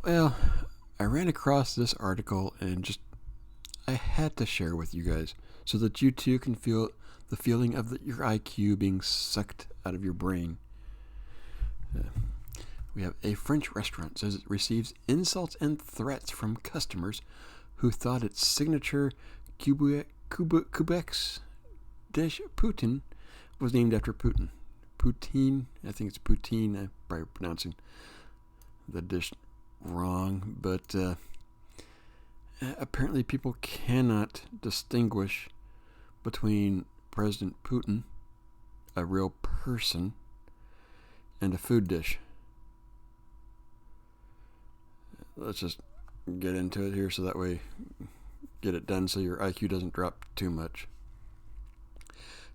Well, I ran across this article and I had to share with you guys so that you too can feel the feeling of your IQ being sucked out of your brain. Uh, we have a French restaurant says it receives insults and threats from customers who thought its signature Quebec's dish Poutine was named after Putin. Poutine, I think it's Poutine. I'm probably pronouncing the dish wrong, but apparently people cannot distinguish between President Putin, a real person, and a food dish. Let's just get into it here so that way get it done so your IQ doesn't drop too much.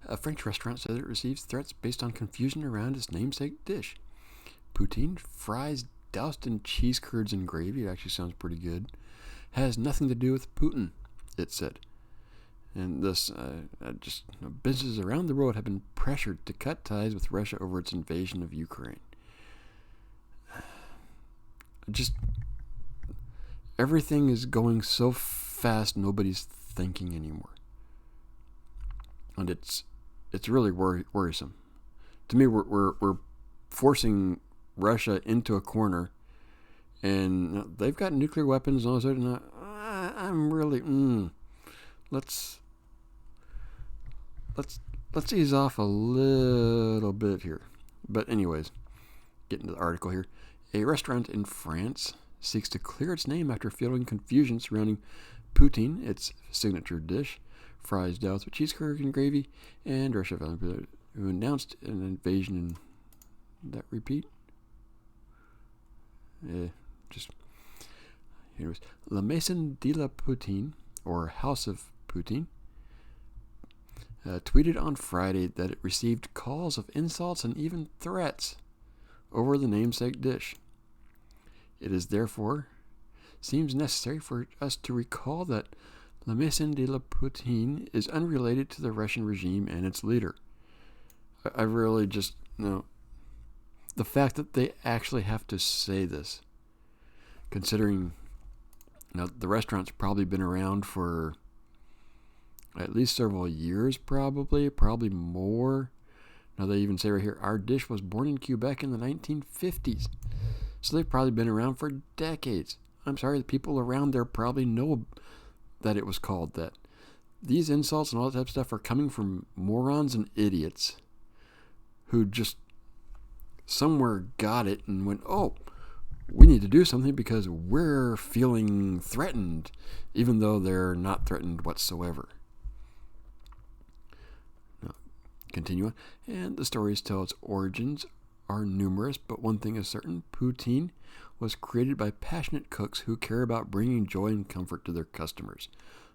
A French restaurant says it receives threats based on confusion around its namesake dish. Poutine, fries doused in cheese curds and gravy, it actually sounds pretty good, has nothing to do with Putin, it said. And thus, businesses around the world have been pressured to cut ties with Russia over its invasion of Ukraine. Everything is going so fast, nobody's thinking anymore. And it's really worrisome. To me, we're forcing Russia into a corner, and they've got nuclear weapons and all that. And I'm really let's ease off a little bit here. But anyways, getting to the article here. A restaurant in France seeks to clear its name after feeling confusion surrounding poutine, its signature dish, fries doused with cheese curd and gravy, and Russia who announced an invasion in that repeat. Anyways, La Maison de la Poutine, or House of Poutine, tweeted on Friday that it received calls of insults and even threats over the namesake dish. It is therefore seems necessary for us to recall that La Maison de la Poutine is unrelated to the Russian regime and its leader. I really just the fact that they actually have to say this, considering the restaurant's probably been around for at least several years, probably more. Now they even say right here, our dish was born in Quebec in the 1950s. So they've probably been around for decades. I'm sorry, the people around there probably know that it was called that. These insults and all that type of stuff are coming from morons and idiots who just somewhere got it and went, oh, we need to do something because we're feeling threatened, even though they're not threatened whatsoever. Now, continue on. And the stories tell its origins are numerous, but one thing is certain: poutine was created by passionate cooks who care about bringing joy and comfort to their customers.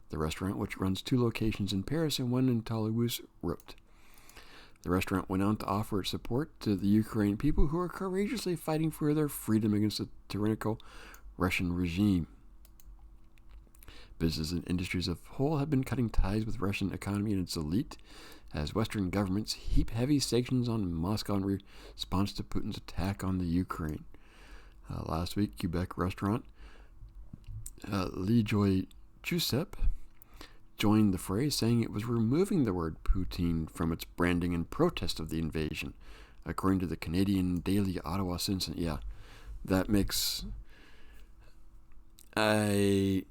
The restaurant, which runs 2 locations in Paris and 1 in Toulouse, wrote. The restaurant went on to offer its support to the Ukrainian people who are courageously fighting for their freedom against the tyrannical Russian regime. Business and industries as a whole have been cutting ties with Russian economy and its elite, as Western governments heap heavy sanctions on Moscow in response to Putin's attack on the Ukraine. Last week, Quebec restaurant Le Joy Giuseppe joined the fray, saying it was removing the word poutine from its branding in protest of the invasion, according to the Canadian Daily Ottawa Citizen. Yeah, that makes my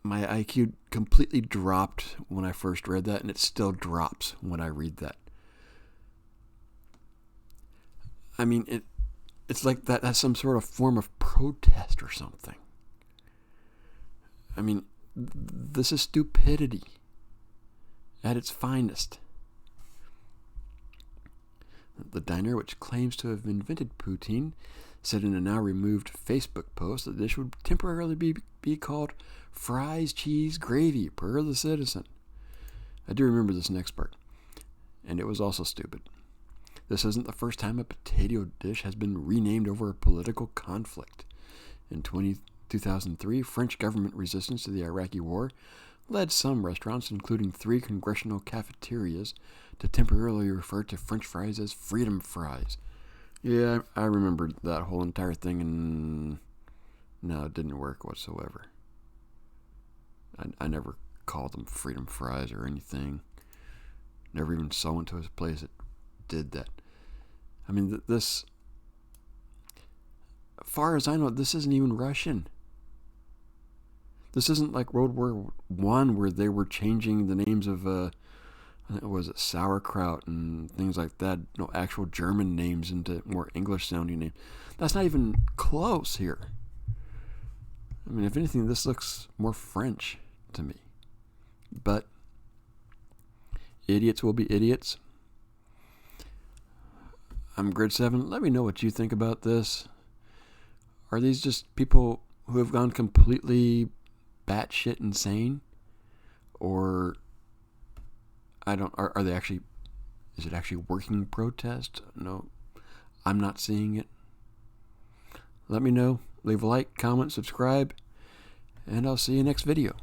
IQ completely dropped when I first read that, and it still drops when I read that. I mean, it's like that's some sort of form of protest or something. I mean, this is stupidity at its finest. The diner, which claims to have invented poutine, said in a now removed Facebook post that the dish would temporarily be called fries, cheese, gravy, per the Citizen. I do remember this next part, and it was also stupid. This isn't the first time a potato dish has been renamed over a political conflict. In 2003, French government resistance to the Iraqi war led some restaurants, including 3 congressional cafeterias, to temporarily refer to French fries as freedom fries. Yeah, I remembered that whole entire thing, and no, it didn't work whatsoever. I never called them freedom fries or anything. Never even saw into a place that did that. I mean, this, as far as I know, this isn't even Russian. This isn't like World War One, where they were changing the names of, was it sauerkraut and things like that, actual German names into more English sounding names. That's not even close here. I mean, if anything, this looks more French to me. But idiots will be idiots. I'm Grid 7. Let me know what you think about this. Are these just people who have gone completely batshit insane? Or are they actually, is it actually working protest? No, I'm not seeing it. Let me know. Leave a like, comment, subscribe, and I'll see you next video.